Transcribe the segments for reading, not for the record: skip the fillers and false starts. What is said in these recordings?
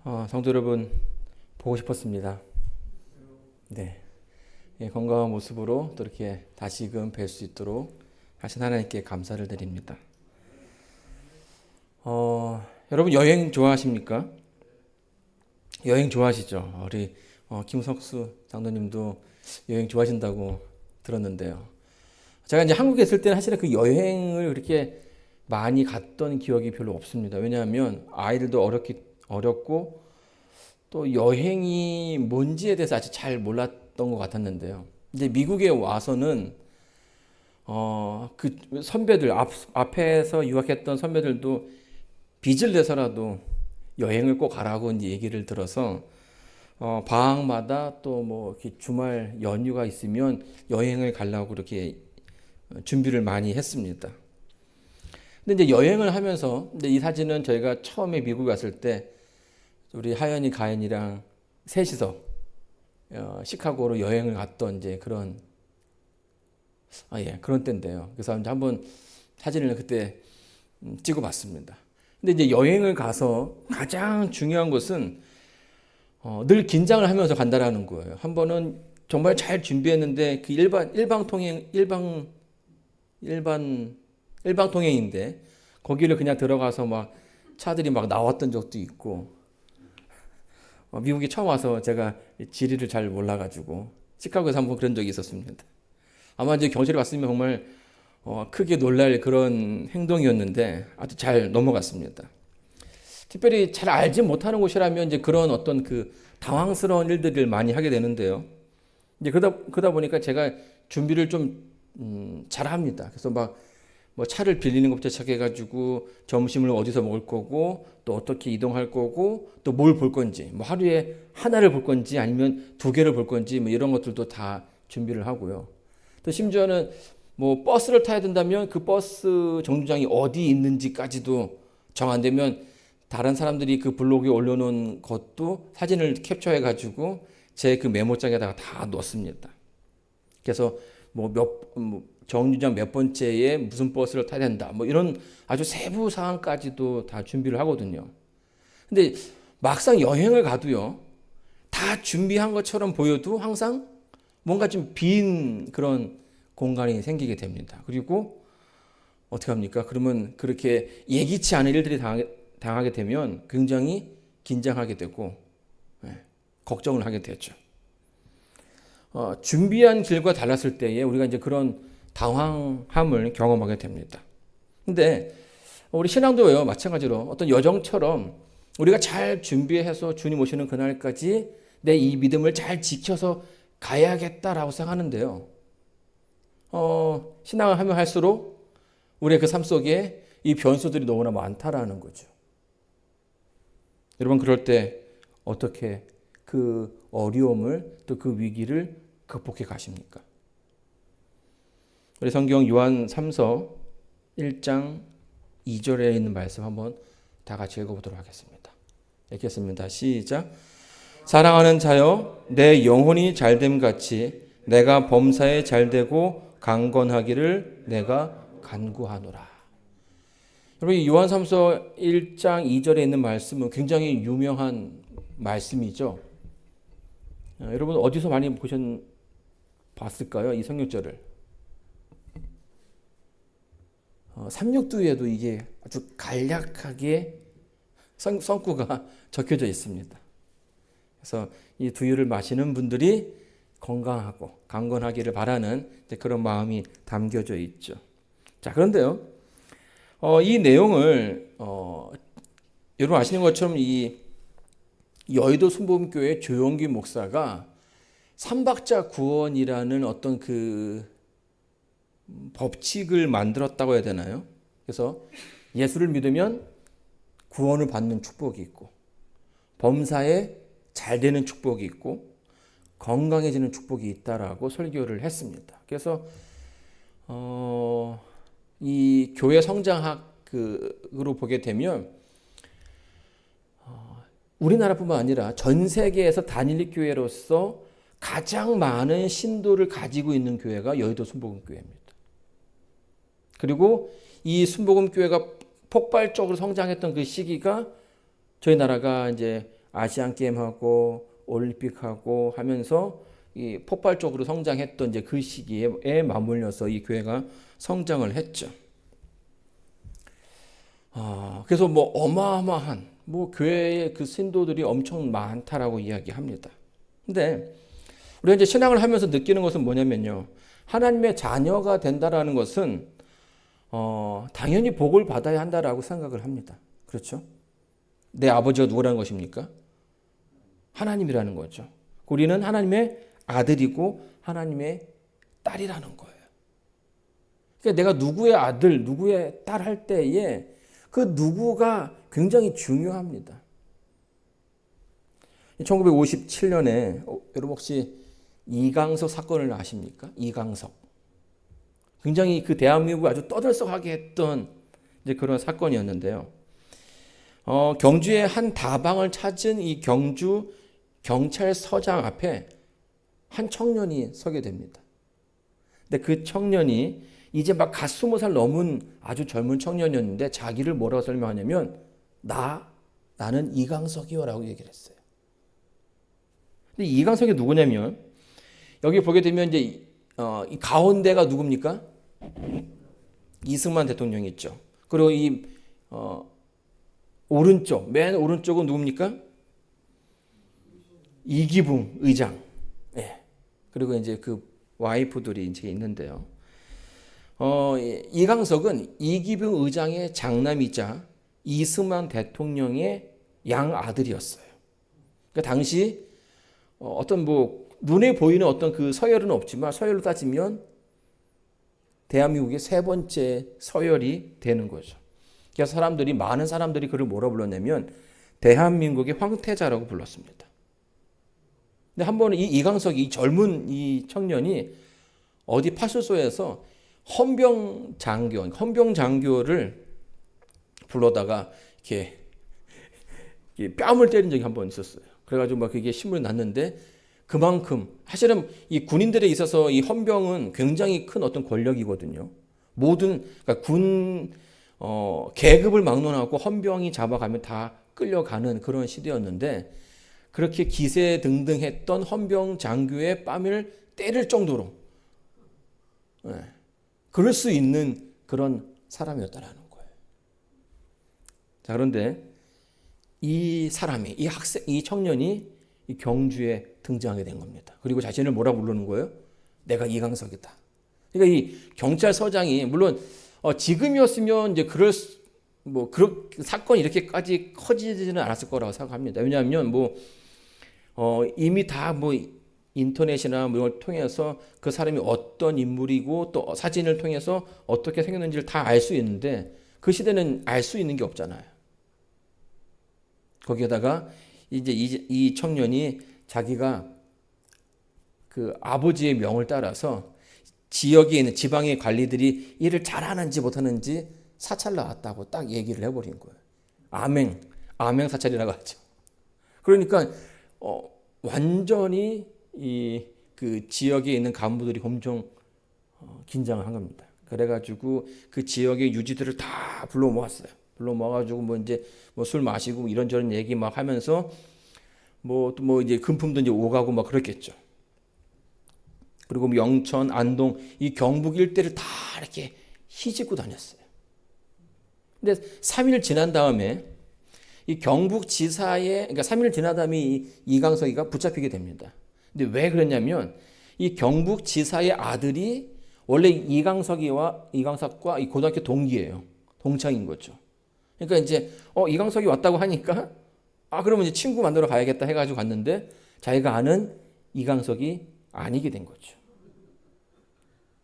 성도 여러분, 보고 싶었습니다. 네. 예, 건강한 모습으로 또 이렇게 다시금 뵐 수 있도록 하신 하나님께 감사를 드립니다. 여러분 여행 좋아하십니까? 여행 좋아하시죠? 우리 김석수 장로님도 여행 좋아하신다고 들었는데요. 제가 이제 한국에 있을 때는 사실은 그 여행을 그렇게 많이 갔던 기억이 별로 없습니다. 왜냐하면 아이들도 어렸고 또 여행이 뭔지에 대해서 아직 잘 몰랐던 것 같았는데요. 이제 미국에 와서는 그 선배들 앞에서 유학했던 선배들도 빚을 내서라도 여행을 꼭 가라고 이제 얘기를 들어서 방학마다 또 뭐 주말 연휴가 있으면 여행을 가려고 그렇게 준비를 많이 했습니다. 근데 이제 여행을 하면서 이제 이 사진은 저희가 처음에 미국 갔을 때 우리 하연이 가연이랑 셋이서 시카고로 여행을 갔던 이제 그런 때인데요. 그래서 이제 한번 사진을 그때 찍어봤습니다. 근데 이제 여행을 가서 가장 중요한 것은 늘 긴장을 하면서 간다라는 거예요. 한 번은 정말 잘 준비했는데 그 일방 통행인데 거기를 그냥 들어가서 막 차들이 막 나왔던 적도 있고 미국에 처음 와서 제가 지리를 잘 몰라가지고 시카고에서 한번 그런 적이 있었습니다. 아마 이제 경찰이 왔으면 정말 크게 놀랄 그런 행동이었는데 아주 잘 넘어갔습니다. 특별히 잘 알지 못하는 곳이라면 이제 그런 어떤 그 당황스러운 일들을 많이 하게 되는데요. 이제 그러다 보니까 제가 준비를 좀 잘합니다. 그래서 막 뭐 차를 빌리는 것부터 시작해가지고 점심을 어디서 먹을 거고 또 어떻게 이동할 거고 또 뭘 볼 건지 뭐 하루에 하나를 볼 건지 아니면 두 개를 볼 건지 뭐 이런 것들도 다 준비를 하고요. 또 심지어는 뭐 버스를 타야 된다면 그 버스 정류장이 어디 있는지까지도 정 안 되면 다른 사람들이 그 블로그에 올려놓은 것도 사진을 캡처해가지고 제 그 메모장에다가 다 넣습니다. 그래서 뭐 정류장 몇 번째에 무슨 버스를 타야 된다. 뭐 이런 아주 세부 사항까지도 다 준비를 하거든요. 근데 막상 여행을 가도요. 다 준비한 것처럼 보여도 항상 뭔가 좀 빈 그런 공간이 생기게 됩니다. 그리고 어떻게 합니까? 그러면 그렇게 예기치 않은 일들이 당하게 되면 굉장히 긴장하게 되고 걱정을 하게 되죠. 준비한 길과 달랐을 때에 우리가 이제 그런 당황함을 경험하게 됩니다. 근데 우리 신앙도요, 마찬가지로 어떤 여정처럼 우리가 잘 준비해서 주님 오시는 그날까지 내 이 믿음을 잘 지켜서 가야겠다라고 생각하는데요. 신앙을 하면 할수록 우리의 그 삶 속에 이 변수들이 너무나 많다라는 거죠. 여러분, 그럴 때 어떻게 그 어려움을 또 그 위기를 극복해 가십니까? 우리 성경 요한 3서 1장 2절에 있는 말씀 한번 다 같이 읽어보도록 하겠습니다. 읽겠습니다. 시작. 사랑하는 자여, 내 영혼이 잘됨 같이 내가 범사에 잘되고 강건하기를 내가 간구하노라. 여러분, 요한 3서 1장 2절에 있는 말씀은 굉장히 유명한 말씀이죠. 여러분 어디서 많이 봤을까요? 이 성경절을. 삼육두에도 이게 아주 간략하게 성구가 적혀져 있습니다. 그래서 이 두유를 마시는 분들이 건강하고 강건하기를 바라는 그런 마음이 담겨져 있죠. 자, 그런데요, 이 내용을 여러분 아시는 것처럼 이 여의도 순복음교회 조용기 목사가 삼박자 구원이라는 어떤 그 법칙을 만들었다고 해야 되나요? 그래서 예수를 믿으면 구원을 받는 축복이 있고 범사에 잘 되는 축복이 있고 건강해지는 축복이 있다라고 설교를 했습니다. 그래서 이 교회 성장학으로 보게 되면 우리나라뿐만 아니라 전 세계에서 단일리 교회로서 가장 많은 신도를 가지고 있는 교회가 여의도 순복음교회입니다. 그리고 이 순복음교회가 폭발적으로 성장했던 그 시기가 저희 나라가 이제 아시안 게임하고 올림픽하고 하면서 이 폭발적으로 성장했던 이제 그 시기에 맞물려서 이 교회가 성장을 했죠. 그래서 뭐 어마어마한 뭐 교회의 그 신도들이 엄청 많다라고 이야기합니다. 근데 우리가 이제 신앙을 하면서 느끼는 것은 뭐냐면요. 하나님의 자녀가 된다라는 것은 당연히 복을 받아야 한다라고 생각을 합니다. 그렇죠? 내 아버지가 누구라는 것입니까? 하나님이라는 거죠. 우리는 하나님의 아들이고 하나님의 딸이라는 거예요. 그러니까 내가 누구의 아들, 누구의 딸 할 때에 그 누구가 굉장히 중요합니다. 1957년에 여러분 혹시 이강석 사건을 아십니까? 이강석. 굉장히 그 대한민국을 아주 떠들썩하게 했던 이제 그런 사건이었는데요. 경주의 한 다방을 찾은 이 경주 경찰서장 앞에 한 청년이 서게 됩니다. 근데 그 청년이 이제 막 갓 20살 넘은 아주 젊은 청년이었는데 자기를 뭐라고 설명하냐면 나는 이강석이요 라고 얘기를 했어요. 근데 이강석이 누구냐면 여기 보게 되면 이제 이 가운데가 누굽니까? 이승만 대통령이 있죠. 그리고 이 오른쪽 맨 오른쪽은 누굽니까? 이기붕 의장. 예. 그리고 이제 그 와이프들이 이제 있는데요. 이강석은 이기붕 의장의 장남이자 이승만 대통령의 양 아들이었어요. 그러니까 당시 어떤 뭐 눈에 보이는 어떤 그 서열은 없지만 서열로 따지면 대한민국의 세 번째 서열이 되는 거죠. 그래서 많은 사람들이 그를 뭐라 불렀냐면 대한민국의 황태자라고 불렀습니다. 근데 한 번은 이 이강석이 젊은 이 청년이 어디 파출소에서 헌병 장교를 불러다가 이렇게 뺨을 때린 적이 한 번 있었어요. 그래가지고 막 그게 신문에 났는데 그만큼 사실은 이 군인들에 있어서 이 헌병은 굉장히 큰 어떤 권력이거든요. 모든 그러니까 군 계급을 막론하고 헌병이 잡아가면 다 끌려가는 그런 시대였는데 그렇게 기세등등했던 헌병 장교의 뺨을 때릴 정도로 그럴 수 있는 그런 사람이었다라는 거예요. 자, 그런데 이 사람이 이 청년이 이 경주에 등장하게 된 겁니다. 그리고 자신을 뭐라 부르는 거예요? 내가 이강석이다. 그러니까 이 경찰서장이 물론 지금이었으면 이제 그런 사건이 이렇게까지 커지지는 않았을 거라고 생각합니다. 왜냐하면 이미 다 인터넷이나 이걸 통해서 그 사람이 어떤 인물이고 또 사진을 통해서 어떻게 생겼는지를 다 알 수 있는데 그 시대는 알 수 있는 게 없잖아요. 거기에다가 이제 이 청년이 자기가 그 아버지의 명을 따라서 지역에 있는 지방의 관리들이 일을 잘하는지 못하는지 사찰 나왔다고 딱 얘기를 해버린 거예요. 아맹 사찰이라고 하죠. 그러니까 완전히 그 지역에 있는 간부들이 엄청 긴장을 한 겁니다. 그래가지고 그 지역의 유지들을 다 불러 모았어요. 불러 모아가지고 이제 술 마시고 이런저런 얘기 막 하면서 이제 금품도 이제 오가고 막 그랬겠죠. 그리고 영천, 안동 이 경북 일대를 다 이렇게 휘짓고 다녔어요. 근데 3일 지난 다음에 이 경북지사에 그러니까 3일 지난 다음에 이강석이가 붙잡히게 됩니다. 근데 왜 그랬냐면 이 경북지사의 아들이 원래 이강석과 이 고등학교 동기예요. 동창인 거죠. 그러니까 이제 이강석이 왔다고 하니까 그러면 이제 친구 만나러 가야겠다 해가지고 갔는데 자기가 아는 이강석이 아니게 된 거죠.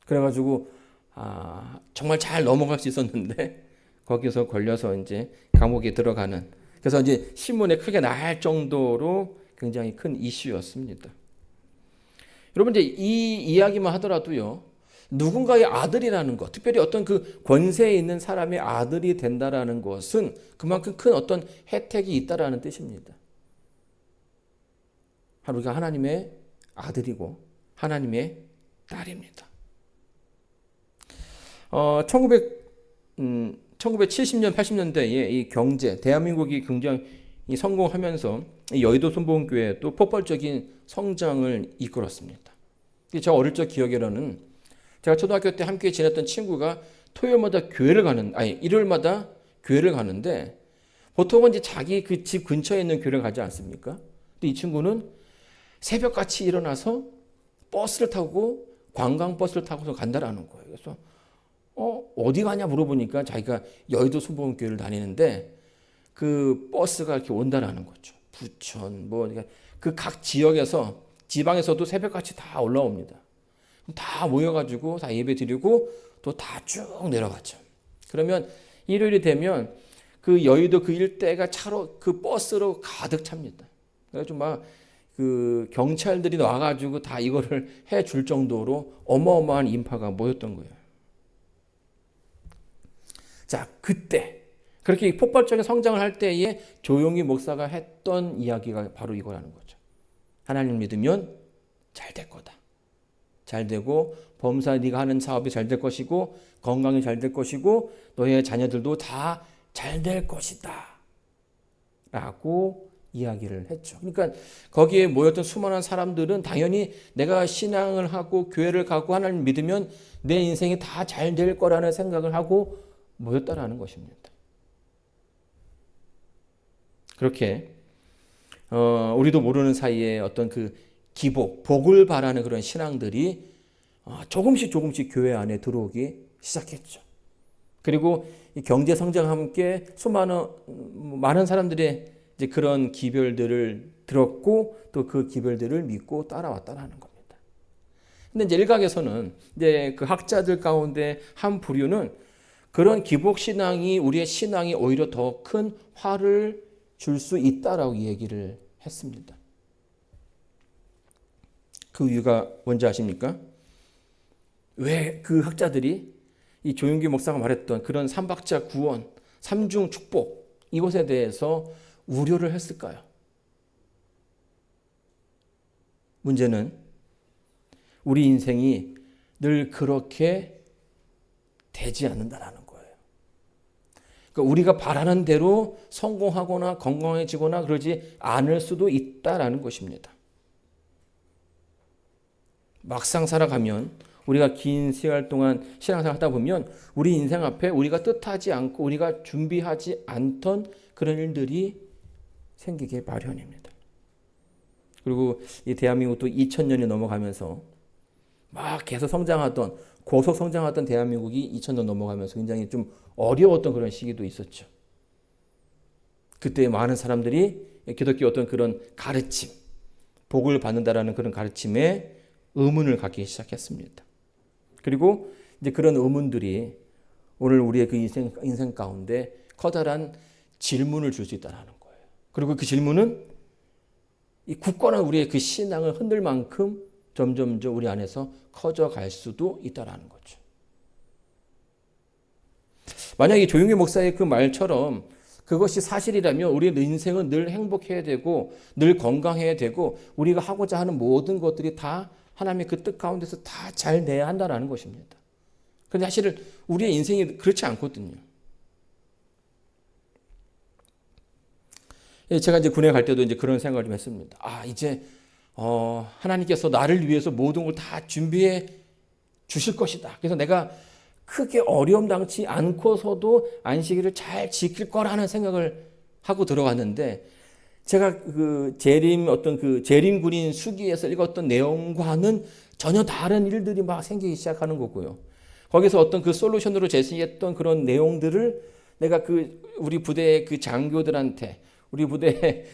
그래가지고 정말 잘 넘어갈 수 있었는데 거기서 걸려서 이제 감옥에 들어가는 그래서 이제 신문에 크게 날 정도로 굉장히 큰 이슈였습니다. 여러분 이제 이 이야기만 하더라도요. 누군가의 아들이라는 것, 특별히 어떤 그 권세에 있는 사람의 아들이 된다라는 것은 그만큼 큰 어떤 혜택이 있다라는 뜻입니다. 우리가 하나님의 아들이고 하나님의 딸입니다. 1970년, 80년대에 이 경제, 대한민국이 굉장히 이 성공하면서 이 여의도 순복음교회 또 폭발적인 성장을 이끌었습니다. 제가 어릴 적 기억에는 제가 초등학교 때 함께 지냈던 친구가 토요일마다 교회를 가는, 아니 일요일마다 교회를 가는데 보통은 이제 자기 그 집 근처에 있는 교회를 가지 않습니까? 근데 이 친구는 새벽같이 일어나서 버스를 타고 관광버스를 타고서 간다라는 거예요. 그래서 어디 가냐 물어보니까 자기가 여의도 순복음교회를 다니는데 그 버스가 이렇게 온다라는 거죠. 부천 그 각 지역에서 지방에서도 새벽같이 다 올라옵니다. 다 모여가지고 다 예배 드리고 또 다 쭉 내려가죠. 그러면 일요일이 되면 그 여의도 그 일대가 차로 그 버스로 가득 찹니다. 그래가지고 막 그 경찰들이 와가지고 다 이거를 해줄 정도로 어마어마한 인파가 모였던 거예요. 자, 그때 그렇게 폭발적인 성장을 할 때에 조용히 목사가 했던 이야기가 바로 이거라는 거죠. 하나님 믿으면 잘 될 거다. 잘 되고 범사 네가 하는 사업이 잘 될 것이고 건강이 잘 될 것이고 너의 자녀들도 다 잘 될 것이다. 라고 이야기를 했죠. 그러니까 거기에 모였던 수많은 사람들은 당연히 내가 신앙을 하고 교회를 가고 하나님 믿으면 내 인생이 다 잘 될 거라는 생각을 하고 모였다라는 것입니다. 그렇게 우리도 모르는 사이에 어떤 그 기복, 복을 바라는 그런 신앙들이 조금씩 교회 안에 들어오기 시작했죠. 그리고 경제 성장과 함께 많은 사람들의 이제 그런 기별들을 들었고 또 그 기별들을 믿고 따라왔다라는 겁니다. 근데 이제 일각에서는 이제 그 학자들 가운데 한 부류는 그런 기복 신앙이 우리의 신앙이 오히려 더 큰 화를 줄 수 있다라고 얘기를 했습니다. 그 이유가 뭔지 아십니까? 왜 그 학자들이 이 조윤기 목사가 말했던 그런 삼박자 구원, 삼중 축복 이것에 대해서 우려를 했을까요? 문제는 우리 인생이 늘 그렇게 되지 않는다라는 거예요. 그러니까 우리가 바라는 대로 성공하거나 건강해지거나 그러지 않을 수도 있다라는 것입니다. 막상 살아가면 우리가 긴 세월 동안 신앙생활 하다 보면 우리 인생 앞에 우리가 뜻하지 않고 우리가 준비하지 않던 그런 일들이 생기게 마련입니다. 그리고 이 대한민국도 2000년이 넘어가면서 막 계속 성장하던 고속 성장하던 대한민국이 2000년 넘어가면서 굉장히 좀 어려웠던 그런 시기도 있었죠. 그때 많은 사람들이 기독교 어떤 그런 가르침, 복을 받는다라는 그런 가르침에 의문을 갖기 시작했습니다. 그리고 이제 그런 의문들이 오늘 우리의 그 인생 가운데 커다란 질문을 줄 수 있다는 거예요. 그리고 그 질문은 이 굳건한 우리의 그 신앙을 흔들 만큼 점점 우리 안에서 커져갈 수도 있다는 거죠. 만약에 조용기 목사의 그 말처럼 그것이 사실이라면 우리의 인생은 늘 행복해야 되고 늘 건강해야 되고 우리가 하고자 하는 모든 것들이 다 하나님의 그 뜻 가운데서 다 잘 돼야 한다는 것입니다. 그런데 사실 우리의 인생이 그렇지 않거든요. 제가 이제 군에 갈 때도 이제 그런 생각을 좀 했습니다. 이제 하나님께서 나를 위해서 모든 걸 다 준비해 주실 것이다. 그래서 내가 크게 어려움 당치 않고서도 안식일을 잘 지킬 거라는 생각을 하고 들어갔는데 제가 그 재림 군인 수기에서 읽었던 내용과는 전혀 다른 일들이 막 생기기 시작하는 거고요. 거기서 어떤 그 솔루션으로 제시했던 그런 내용들을 내가 우리 부대의 그 장교들한테 우리 부대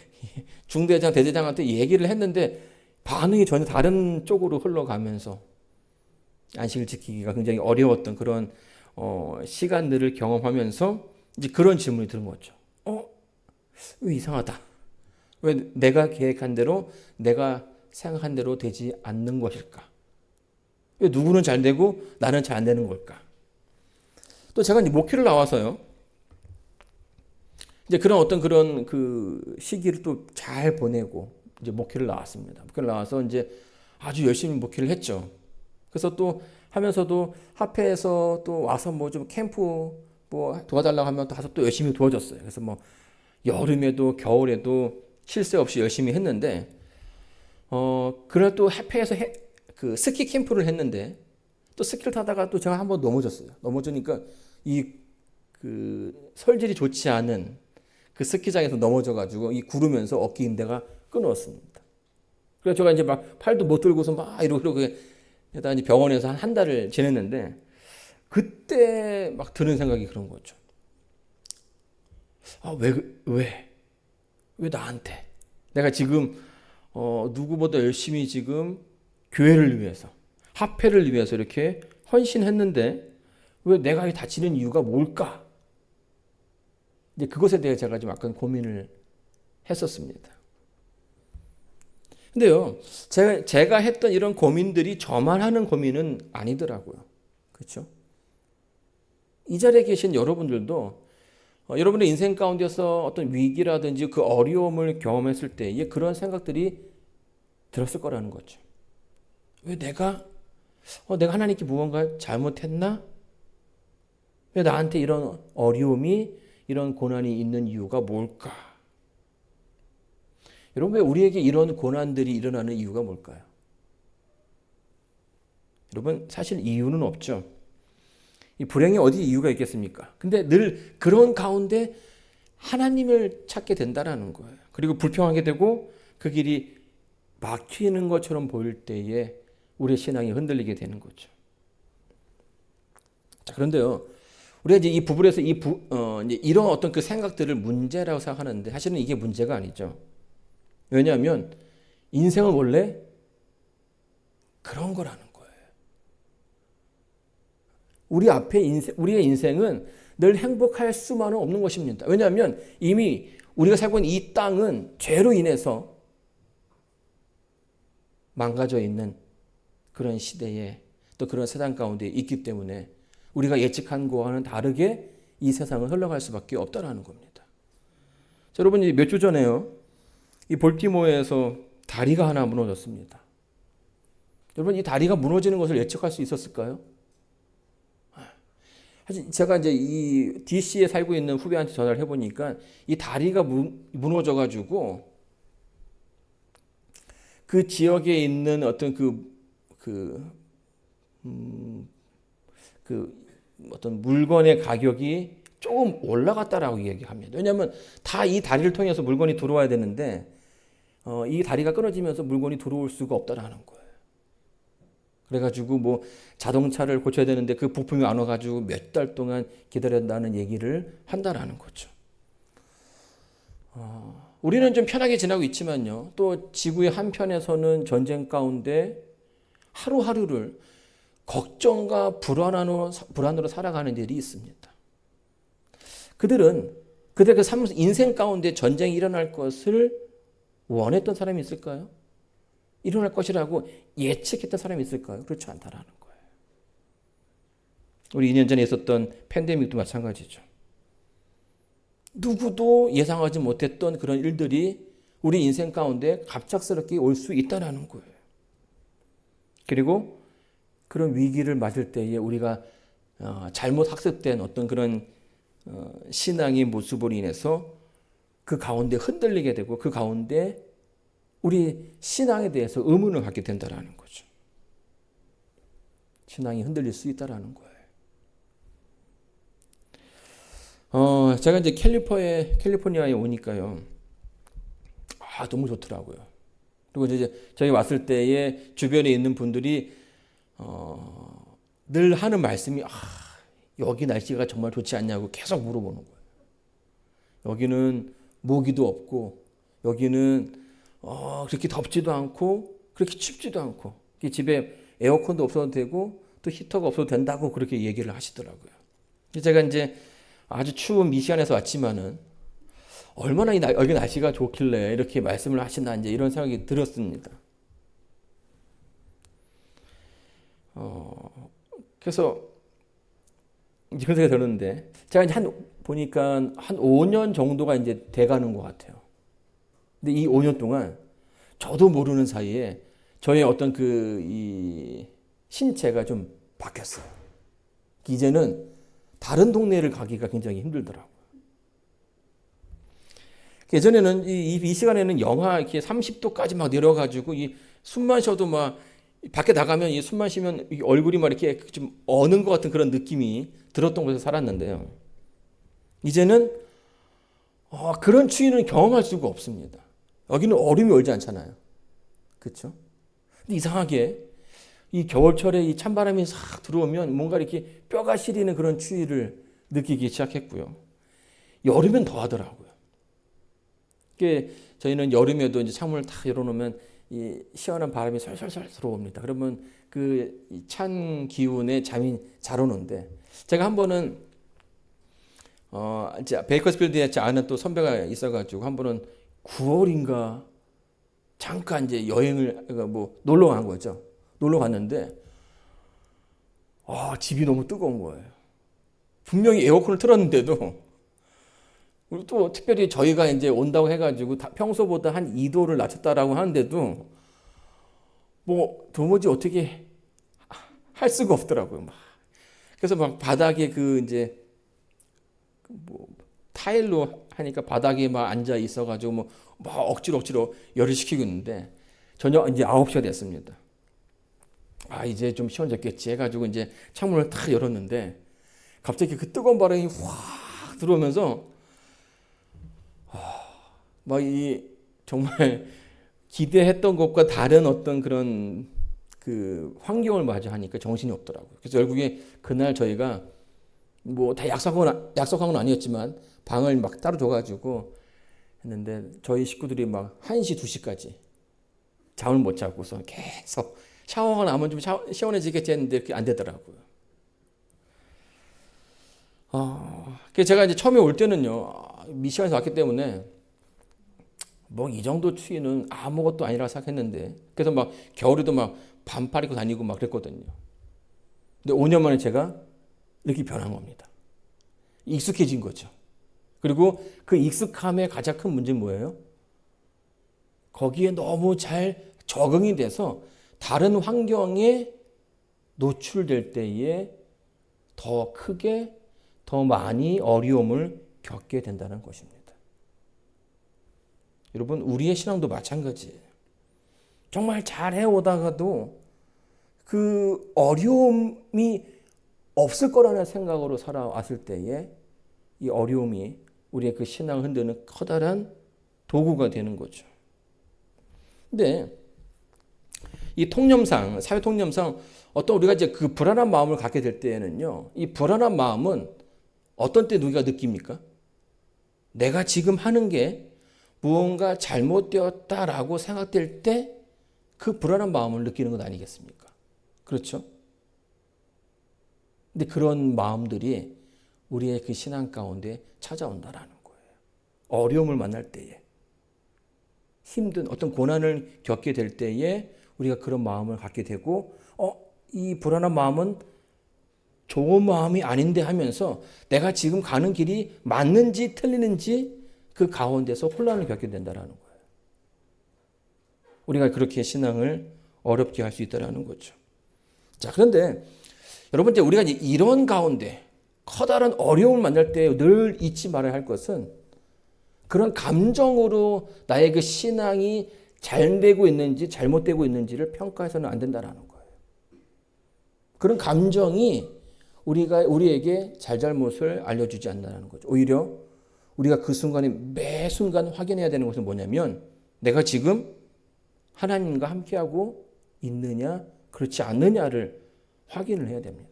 중대장, 대대장한테 얘기를 했는데 반응이 전혀 다른 쪽으로 흘러가면서 안식을 지키기가 굉장히 어려웠던 그런 시간들을 경험하면서 이제 그런 질문이 드는 거죠. 왜 이상하다. 왜 내가 계획한 대로 내가 생각한 대로 되지 않는 것일까? 왜 누구는 잘 되고 나는 잘 안 되는 걸까? 또 제가 이제 목회를 나와서요. 이제 그런 어떤 그런 그 시기를 또 잘 보내고 이제 목회를 나왔습니다. 목회를 나와서 이제 아주 열심히 목회를 했죠. 그래서 또 하면서도 합회에서 또 와서 뭐 좀 캠프 뭐 도와달라고 하면 또 가서 또 열심히 도와줬어요. 그래서 뭐 여름에도 겨울에도 쉴 새 없이 열심히 했는데 그날 또 해외에서 그 스키 캠프를 했는데 또 스키를 타다가 또 제가 한번 넘어졌어요. 넘어지니까 이 그 설질이 좋지 않은 그 스키장에서 넘어져가지고 이 구르면서 어깨 인대가 끊어졌습니다. 그래서 제가 이제 막 팔도 못 들고서 막 이러고 일단 이제 병원에서 한 달을 지냈는데 그때 막 드는 생각이 그런 거죠. 왜 나한테? 내가 지금 누구보다 열심히 지금 교회를 위해서, 합회를 위해서 이렇게 헌신했는데 왜 내가 다치는 이유가 뭘까? 이제 그것에 대해 제가 좀 약간 고민을 했었습니다. 근데요, 제가 했던 이런 고민들이 저만 하는 고민은 아니더라고요. 그렇죠? 이 자리에 계신 여러분들도 여러분의 인생 가운데서 어떤 위기라든지 그 어려움을 경험했을 때에 그런 생각들이 들었을 거라는 거죠. 왜 내가 하나님께 무언가 잘못했나? 왜 나한테 이런 어려움이, 이런 고난이 있는 이유가 뭘까? 여러분, 왜 우리에게 이런 고난들이 일어나는 이유가 뭘까요? 여러분, 사실 이유는 없죠. 이 불행에 어디 이유가 있겠습니까? 근데 늘 그런 가운데 하나님을 찾게 된다라는 거예요. 그리고 불평하게 되고 그 길이 막히는 것처럼 보일 때에 우리의 신앙이 흔들리게 되는 거죠. 자, 그런데요, 우리가 이제 이 부분에서 이제 이런 어떤 그 생각들을 문제라고 생각하는데 사실은 이게 문제가 아니죠. 왜냐하면 인생은 원래 그런 거라는 거예요. 우리의 인생은 늘 행복할 수만은 없는 것입니다. 왜냐하면 이미 우리가 살고 있는 이 땅은 죄로 인해서 망가져 있는 그런 시대에 또 그런 세상 가운데 있기 때문에 우리가 예측한 거와는 다르게 이 세상은 흘러갈 수밖에 없다라는 겁니다. 자, 여러분, 몇 주 전에요, 이 볼티모어에서 다리가 하나 무너졌습니다. 여러분, 이 다리가 무너지는 것을 예측할 수 있었을까요? 사실 제가 이제 이 DC에 살고 있는 후배한테 전화를 해보니까 이 다리가 무너져가지고 그 지역에 있는 어떤 어떤 물건의 가격이 조금 올라갔다라고 얘기합니다. 왜냐하면 다 이 다리를 통해서 물건이 들어와야 되는데 이 다리가 끊어지면서 물건이 들어올 수가 없다라는 거예요. 그래가지고 뭐 자동차를 고쳐야 되는데 그 부품이 안 와가지고 몇 달 동안 기다렸다는 얘기를 한다라는 거죠. 우리는 좀 편하게 지나고 있지만요, 또 지구의 한편에서는 전쟁 가운데 하루하루를 걱정과 불안으로 살아가는 일이 있습니다. 그들의 그 인생 가운데 전쟁이 일어날 것을 원했던 사람이 있을까요? 일어날 것이라고 예측했던 사람이 있을까요? 그렇지 않다라는 거예요. 우리 2년 전에 있었던 팬데믹도 마찬가지죠. 누구도 예상하지 못했던 그런 일들이 우리 인생 가운데 갑작스럽게 올 수 있다는 거예요. 그리고 그런 위기를 맞을 때에 우리가 잘못 학습된 어떤 그런 신앙의 모습으로 인해서 그 가운데 흔들리게 되고 그 가운데 우리 신앙에 대해서 의문을 갖게 된다는 거죠. 신앙이 흔들릴 수 있다는 거예요. 제가 이제 캘리포니아에 오니까요, 너무 좋더라고요. 그리고 이제 저희 왔을 때에 주변에 있는 분들이 늘 하는 말씀이 여기 날씨가 정말 좋지 않냐고 계속 물어보는 거예요. 여기는 모기도 없고 여기는 그렇게 덥지도 않고 그렇게 춥지도 않고 집에 에어컨도 없어도 되고 또 히터가 없어도 된다고 그렇게 얘기를 하시더라고요. 제가 이제 아주 추운 미시간에서 왔지만은 얼마나 여기 날씨가 좋길래 이렇게 말씀을 하시나 이제 이런 생각이 들었습니다. 그래서 이제 그런 생각이 들었는데 제가 이제 보니까 한 5년 정도가 이제 돼가는 것 같아요. 근데 이 5년 동안 저도 모르는 사이에 저의 어떤 이 신체가 좀 바뀌었어요. 이제는 다른 동네를 가기가 굉장히 힘들더라고요. 예전에는 이 시간에는 영하 이렇게 30도까지 막 내려가지고 이 숨만 쉬어도 막 밖에 나가면 이 숨만 쉬면 이 얼굴이 막 이렇게 좀 어는 것 같은 그런 느낌이 들었던 곳에서 살았는데요. 이제는 그런 추위는 경험할 수가 없습니다. 여기는 얼음이 얼지 않잖아요. 그렇죠? 근데 이상하게 이 겨울철에 이 찬바람이 싹 들어오면 뭔가 이렇게 뼈가 시리는 그런 추위를 느끼기 시작했고요. 여름엔 더 하더라고요. 저희는 여름에도 이제 창문을 다 열어놓으면 이 시원한 바람이 솔솔솔 들어옵니다. 그러면 그 찬 기운에 잠이 잘 오는데 제가 한 번은 이제 베이커스필드에 제 아는 또 선배가 있어가지고 한 번은 9월인가 잠깐 이제 여행을 뭐 놀러 간 거죠. 놀러 갔는데 집이 너무 뜨거운 거예요. 분명히 에어컨을 틀었는데도 그리고 또 특별히 저희가 이제 온다고 해가지고 평소보다 한 2도를 낮췄다라고 하는데도 뭐 도무지 어떻게 할 수가 없더라고요. 그래서 막 바닥에 그 이제 뭐 타일로 하니까 바닥에 막 앉아 있어가지고 뭐 억지로 열을 식히고 있는데 저녁 이제 9시가 됐습니다. 이제 좀 시원해졌겠지 해가지고 이제 창문을 탁 열었는데 갑자기 그 뜨거운 바람이 확 들어오면서 막 이 정말 기대했던 것과 다른 어떤 그런 그 환경을 맞이하니까 정신이 없더라고요. 그래서 결국에 그날 저희가 뭐 다 약속한 건 아니었지만 방을 막 따로 줘가지고 했는데 저희 식구들이 막 1시, 2시까지 잠을 못 자고서 계속 샤워가 나면 좀 시원해지겠지 했는데 그게 안 되더라고요. 그래서 제가 이제 처음에 올 때는요, 미시간에서 왔기 때문에 뭐 이 정도 추위는 아무것도 아니라 생각했는데 그래서 막 겨울에도 막 반팔 입고 다니고 막 그랬거든요. 근데 5년 만에 제가 이렇게 변한 겁니다. 익숙해진 거죠. 그리고 그 익숙함의 가장 큰 문제는 뭐예요? 거기에 너무 잘 적응이 돼서 다른 환경에 노출될 때에 더 크게 더 많이 어려움을 겪게 된다는 것입니다. 여러분, 우리의 신앙도 마찬가지예요. 정말 잘 해오다가도 그 어려움이 없을 거라는 생각으로 살아왔을 때에 이 어려움이 우리의 그 신앙을 흔드는 커다란 도구가 되는 거죠. 근데 이 통념상, 사회 통념상 어떤 우리가 이제 그 불안한 마음을 갖게 될 때에는요, 이 불안한 마음은 어떤 때 우리가 느낍니까? 내가 지금 하는 게 무언가 잘못되었다라고 생각될 때 그 불안한 마음을 느끼는 것 아니겠습니까? 그렇죠? 근데 그런 마음들이 우리의 그 신앙 가운데 찾아온다라는 거예요. 어려움을 만날 때에, 힘든 어떤 고난을 겪게 될 때에 우리가 그런 마음을 갖게 되고, 이 불안한 마음은 좋은 마음이 아닌데 하면서 내가 지금 가는 길이 맞는지 틀리는지 그 가운데서 혼란을 겪게 된다는 거예요. 우리가 그렇게 신앙을 어렵게 할 수 있다는 거죠. 자, 그런데 여러분, 이제 우리가 이런 가운데 커다란 어려움을 만날 때 늘 잊지 말아야 할 것은 그런 감정으로 나의 그 신앙이 잘 되고 있는지 잘못되고 있는지를 평가해서는 안 된다는 거예요. 그런 감정이 우리에게 잘잘못을 알려주지 않는다는 거죠. 오히려 우리가 그 순간에 매 순간 확인해야 되는 것은 뭐냐면 내가 지금 하나님과 함께하고 있느냐 그렇지 않느냐를 확인을 해야 됩니다.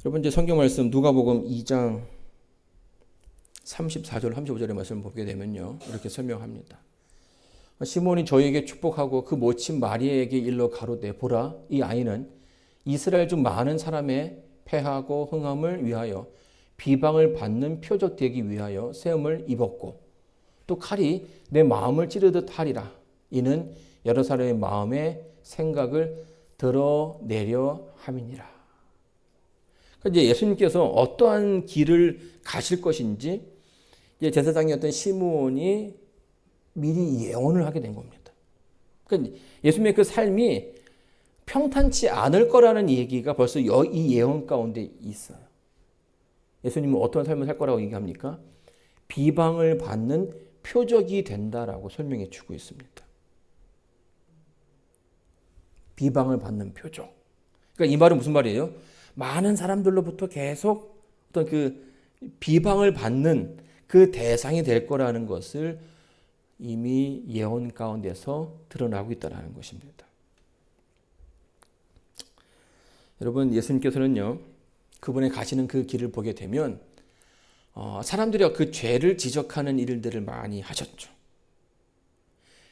여러분, 이제 성경 말씀 누가복음 2장 34절 35절의 말씀을 보게 되면요, 이렇게 설명합니다. 시몬이 저에게 축복하고 그 모친 마리아에게 일러 가로되 보라, 이 아이는 이스라엘 중 많은 사람의 패하고 흥함을 위하여 비방을 받는 표적 되기 위하여 세움을 입었고 또 칼이 내 마음을 찌르듯 하리라. 이는 여러 사람의 마음의 생각을 드러내려 함이니라. 이제 예수님께서 어떠한 길을 가실 것인지 이제 제사장이었던 시몬이 미리 예언을 하게 된 겁니다. 그러니까 예수님의 그 삶이 평탄치 않을 거라는 얘기가 벌써 이 예언 가운데 있어요. 예수님은 어떤 삶을 살 거라고 얘기합니까? 비방을 받는 표적이 된다라고 설명해 주고 있습니다. 비방을 받는 표적. 그러니까 이 말은 무슨 말이에요? 많은 사람들로부터 계속 어떤 그 비방을 받는 그 대상이 될 거라는 것을 이미 예언 가운데서 드러나고 있다는 것입니다. 여러분, 예수님께서는요, 그분의 가시는 그 길을 보게 되면 사람들이 그 죄를 지적하는 일들을 많이 하셨죠.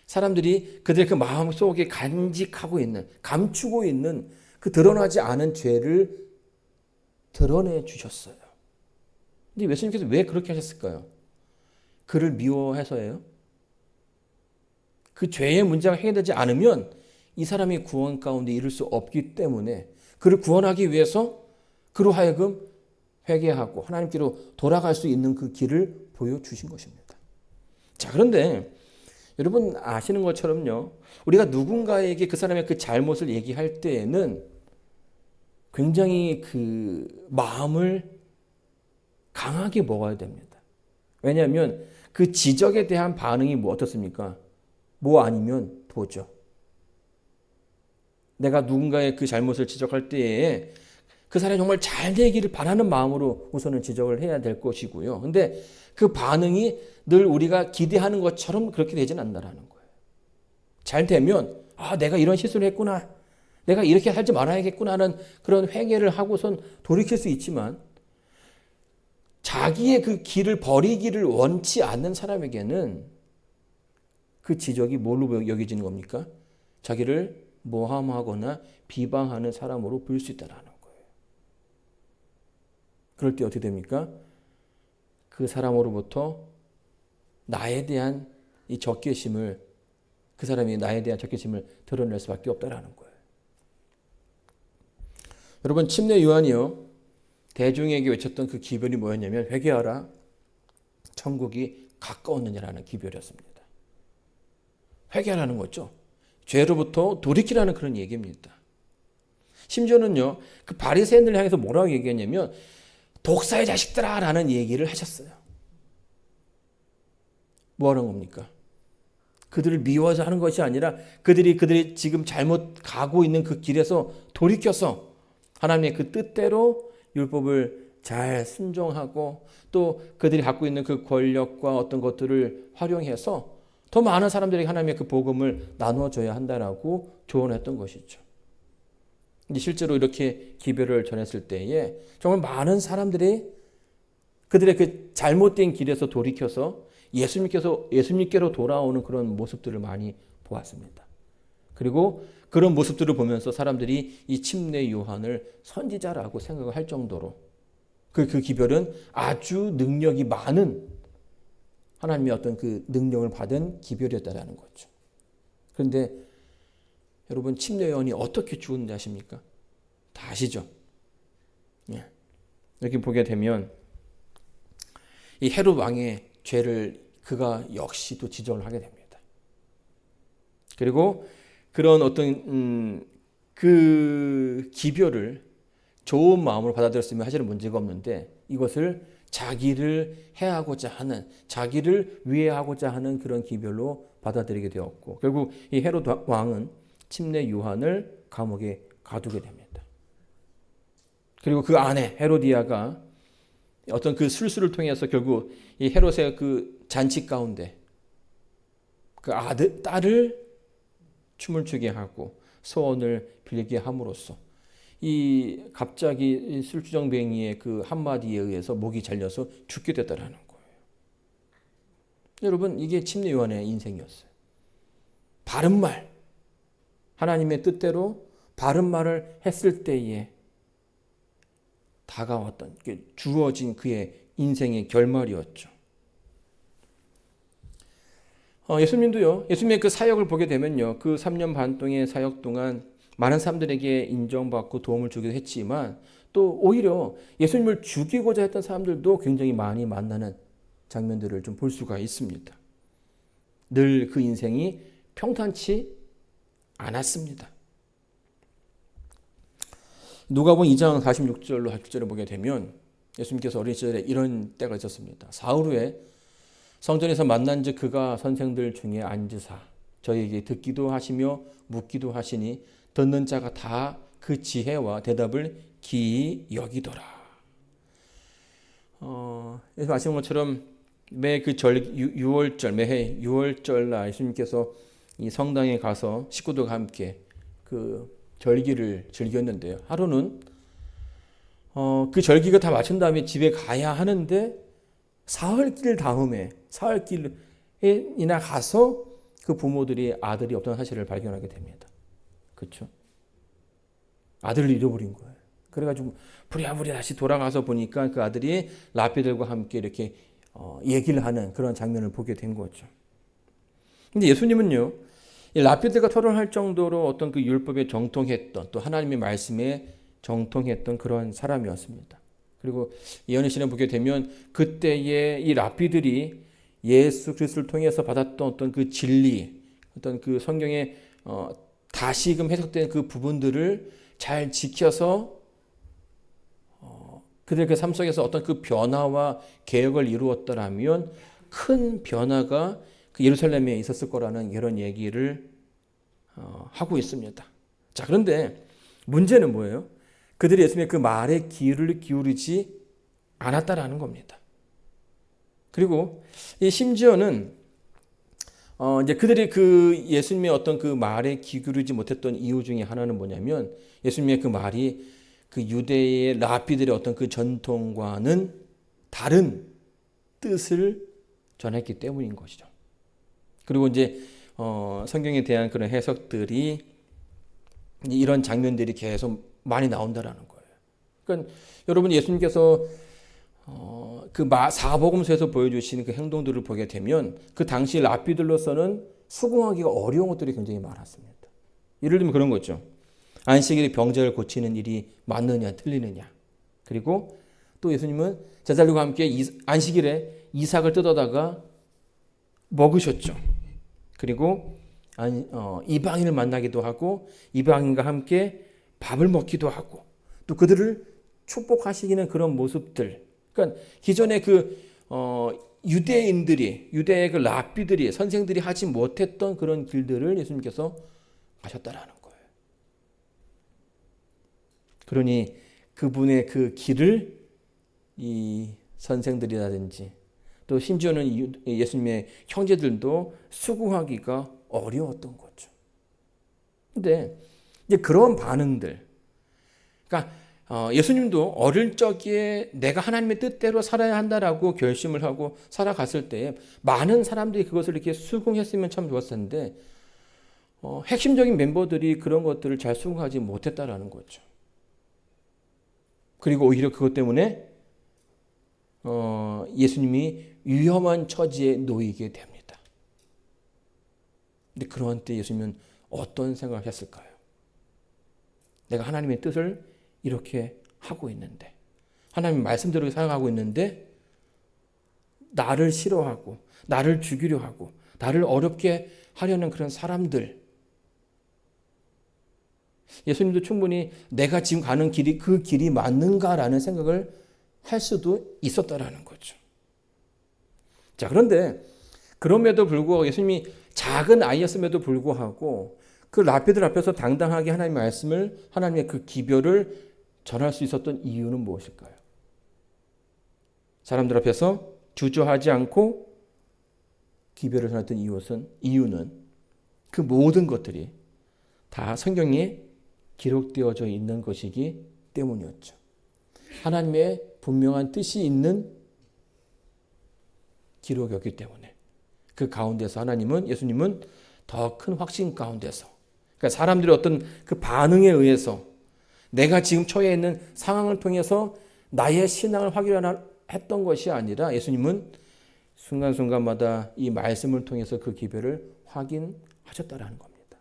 사람들이 그들의 그 마음속에 간직하고 있는, 감추고 있는 그 드러나지 않은 죄를 드러내 주셨어요. 근데 예수님께서 왜 그렇게 하셨을까요? 그를 미워해서예요? 그 죄의 문제가 해결되지 않으면 이 사람이 구원 가운데 이룰 수 없기 때문에 그를 구원하기 위해서 그로 하여금 회개하고 하나님께로 돌아갈 수 있는 그 길을 보여주신 것입니다. 자, 그런데 여러분 아시는 것처럼요, 우리가 누군가에게 그 사람의 그 잘못을 얘기할 때에는 굉장히 그 마음을 강하게 먹어야 됩니다. 왜냐하면 그 지적에 대한 반응이 어떻습니까? 뭐 아니면 도죠. 내가 누군가의 그 잘못을 지적할 때에 그 사람이 정말 잘 되기를 바라는 마음으로 우선은 지적을 해야 될 것이고요. 근데 그 반응이 늘 우리가 기대하는 것처럼 그렇게 되진 않는다는 거예요. 잘 되면 내가 이런 실수를 했구나. 내가 이렇게 살지 말아야겠구나 하는 그런 회개를 하고선 돌이킬 수 있지만 자기의 그 길을 버리기를 원치 않는 사람에게는 그 지적이 뭘로 여겨지는 겁니까? 자기를 모함하거나 비방하는 사람으로 보일 수 있다는 거예요. 그럴 때 어떻게 됩니까? 그 사람으로부터 나에 대한 이 적개심을, 그 사람이 나에 대한 적개심을 드러낼 수밖에 없다는 거예요. 여러분, 침례 요한이요, 대중에게 외쳤던 그 기별이 뭐였냐면 회개하라, 천국이 가까웠느냐라는 기별이었습니다. 회개하라는 거죠. 죄로부터 돌이키라는 그런 얘기입니다. 심지어는요, 그 바리새인들을 향해서 뭐라고 얘기했냐면 독사의 자식들아 라는 얘기를 하셨어요. 뭐 하는 겁니까? 그들을 미워서 하는 것이 아니라 그들이 지금 잘못 가고 있는 그 길에서 돌이켜서 하나님의 그 뜻대로 율법을 잘 순종하고 또 그들이 갖고 있는 그 권력과 어떤 것들을 활용해서 더 많은 사람들에게 하나님의 그 복음을 나눠줘야 한다라고 조언했던 것이죠. 근데 실제로 이렇게 기별을 전했을 때에 정말 많은 사람들이 그들의 그 잘못된 길에서 돌이켜서 예수님께로 돌아오는 그런 모습들을 많이 보았습니다. 그리고 그런 모습들을 보면서 사람들이 이 침례 요한을 선지자라고 생각을 할 정도로 그 기별은 아주 능력이 많은 하나님의 어떤 그 능력을 받은 기별이었다라는 거죠. 그런데 여러분, 침례 요한이 어떻게 죽었는지 아십니까? 다 아시죠? 예. 이렇게 보게 되면 이 헤롯 왕의 죄를 그가 역시 또 지적을 하게 됩니다. 그리고 그런 어떤 그 기별을 좋은 마음으로 받아들였으면 사실은 문제가 없는데 이것을 자기를 해하고자 하는, 자기를 위해하고자 하는 그런 기별로 받아들이게 되었고 결국 이 헤롯 왕은 침례 요한을 감옥에 가두게 됩니다. 그리고 그 아내 헤로디아가 어떤 그 술수를 통해서 결국 이 헤롯의 그 잔치 가운데 그 딸을 춤을 추게 하고 소원을 빌게 함으로써 이 갑자기 술주정뱅이의 그 한마디에 의해서 목이 잘려서 죽게 됐다라는 거예요. 여러분, 이게 침례 요한의 인생이었어요. 바른 말, 하나님의 뜻대로 바른 말을 했을 때에 다가왔던, 주어진 그의 인생의 결말이었죠. 예수님도요, 예수님의 그 사역을 보게 되면요, 그 3년 반 동의 사역 동안 많은 사람들에게 인정받고 도움을 주기도 했지만 또 오히려 예수님을 죽이고자 했던 사람들도 굉장히 많이 만나는 장면들을 좀 볼 수가 있습니다. 늘 그 인생이 평탄치 않았습니다. 누가복음 2장 46절로 47절을 보게 되면 예수님께서 어린 시절에 이런 때가 있었습니다. 사흘 후에 성전에서 만난즉 그가 선생들 중에 앉으사 저희에게 듣기도 하시며 묻기도 하시니 듣는 자가 다 그 지혜와 대답을 기이 여기더라. 예수 아시는 것처럼 매해 6월절 날 예수님께서 이 성당에 가서 식구들과 함께 그 절기를 즐겼는데요. 하루는 그 절기가 다 마친 다음에 집에 가야 하는데 사흘길이나 가서 그 부모들이 아들이 없던 사실을 발견하게 됩니다. 그렇죠? 아들을 잃어버린 거예요. 그래가지고 부랴부랴 다시 돌아가서 보니까 그 아들이 랍비들과 함께 이렇게 얘기를 하는 그런 장면을 보게 된 거죠. 근데 예수님은요, 이 랍비들과 토론할 정도로 어떤 그 율법에 정통했던 또 하나님의 말씀에 정통했던 그런 사람이었습니다. 그리고 예언의 보게 되면 그때의 이 랍비들이 예수 그리스도를 통해서 받았던 어떤 그 진리, 어떤 그 성경에 다시금 해석된 그 부분들을 잘 지켜서 그들의 그 삶 속에서 어떤 그 변화와 개혁을 이루었더라면 큰 변화가 그 예루살렘에 있었을 거라는 이런 얘기를 하고 있습니다. 자, 그런데 문제는 뭐예요? 그들이 예수님의 그 말에 귀를 기울이지 않았다라는 겁니다. 그리고 심지어는 이제 그들이 그 예수님의 어떤 그 말에 귀 기울이지 못했던 이유 중에 하나는 뭐냐면 예수님의 그 말이 그 유대의 랍비들의 어떤 그 전통과는 다른 뜻을 전했기 때문인 것이죠. 그리고 이제 성경에 대한 그런 해석들이 이런 장면들이 계속 많이 나온다라는 거예요. 그러니까 여러분 예수님께서 그 사복음서에서 보여주신 그 행동들을 보게 되면 그 당시 랍비들로서는 수긍하기가 어려운 것들이 굉장히 많았습니다. 예를 들면 그런 거죠. 안식일에 병자를 고치는 일이 맞느냐 틀리느냐. 그리고 또 예수님은 제자들과 함께 안식일에 이삭을 뜯어다가 먹으셨죠. 그리고 이방인을 만나기도 하고 이방인과 함께 밥을 먹기도 하고 또 그들을 축복하시는 그런 모습들. 그러니까 기존의 그 유대의 그 랍비들이 선생들이 하지 못했던 그런 길들을 예수님께서 가셨다라는 거예요. 그러니 그분의 그 길을 이 선생들이라든지 또 심지어는 예수님의 형제들도 수긍하기가 어려웠던 거죠. 근데 이제 그런 반응들, 그러니까 예수님도 어릴 적에 내가 하나님의 뜻대로 살아야 한다라고 결심을 하고 살아갔을 때 많은 사람들이 그것을 이렇게 수긍했으면 참 좋았을 텐데 핵심적인 멤버들이 그런 것들을 잘 수긍하지 못했다라는 거죠. 그리고 오히려 그것 때문에 예수님이 위험한 처지에 놓이게 됩니다. 근데 그러한 때 예수님은 어떤 생각을 했을까요? 내가 하나님의 뜻을 이렇게 하고 있는데 하나님 말씀대로 살아가고 있는데 나를 싫어하고 나를 죽이려 하고 나를 어렵게 하려는 그런 사람들, 예수님도 충분히 내가 지금 가는 길이 그 길이 맞는가라는 생각을 할 수도 있었다라는 거죠. 자, 그런데 그럼에도 불구하고 예수님이 작은 아이였음에도 불구하고 그 랍비들 앞에서 당당하게 하나님의 말씀을, 하나님의 그 기별을 전할 수 있었던 이유는 무엇일까요? 사람들 앞에서 주저하지 않고 기별을 전했던 이유는 그 모든 것들이 다 성경에 기록되어져 있는 것이기 때문이었죠. 하나님의 분명한 뜻이 있는 기록이었기 때문에 그 가운데서 예수님은 더 큰 확신 가운데서, 그러니까 사람들의 어떤 그 반응에 의해서 내가 지금 처해 있는 상황을 통해서 나의 신앙을 확인했던 것이 아니라 예수님은 순간순간마다 이 말씀을 통해서 그 기별을 확인하셨다라는 겁니다.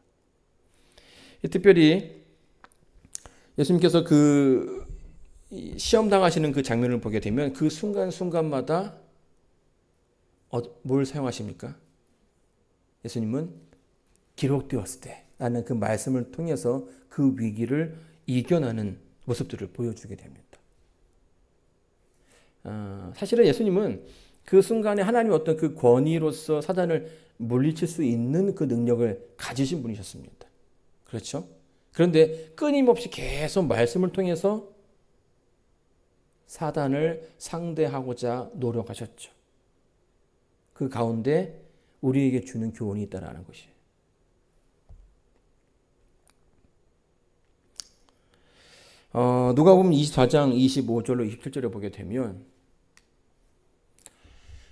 특별히 예수님께서 그 시험 당하시는 그 장면을 보게 되면 그 순간순간마다 뭘 사용하십니까? 예수님은 기록되었을 때 라는 그 말씀을 통해서 그 위기를 이겨나는 모습들을 보여주게 됩니다. 사실은 예수님은 그 순간에 하나님의 어떤 그 권위로서 사단을 물리칠 수 있는 그 능력을 가지신 분이셨습니다. 그렇죠? 그런데 끊임없이 계속 말씀을 통해서 사단을 상대하고자 노력하셨죠. 그 가운데 우리에게 주는 교훈이 있다라는 것이에요. 누가복음 24장 25절로 27절에 보게 되면